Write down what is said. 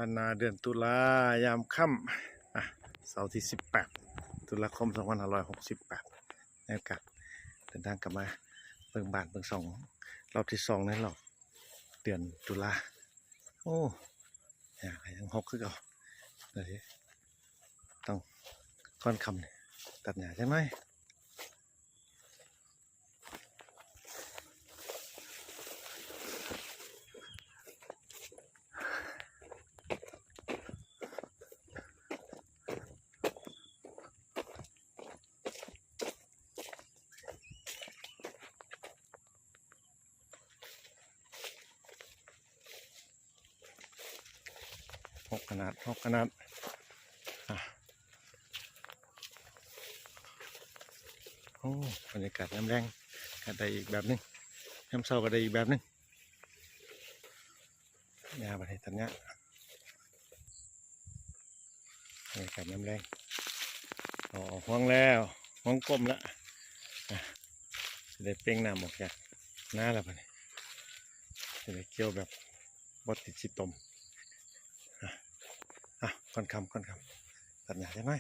ปานาเดือนตุลายามค่ำเสาร์ที่18 ตุลาคม 2568ในโอกาสเดินทางกลับมาเบิ่งบ้านเบิ่งสองรอบที่2ในรอบเดือนตุลาโอ้ยัง6คือเก่าเลยต้องค่อนคำตัดหญ้าใช่ไหมหกขนาดโอ้บรรยากาศน้ำแรงก็ได้อีกแบบนึงน้ำเศร้าก็ได้อีกแบบนึงยาบัดนี้ตัดเนี้ยบรรยากาศน้ำแรงห้องแล้วห้องกลมแล้วจะได้เป้งน้ำออกจากหน้าแล้วบัดนี้จะได้เกี่ยวแบบบดติดสิตมค่อนคำตัดหญ้าใช่ไหม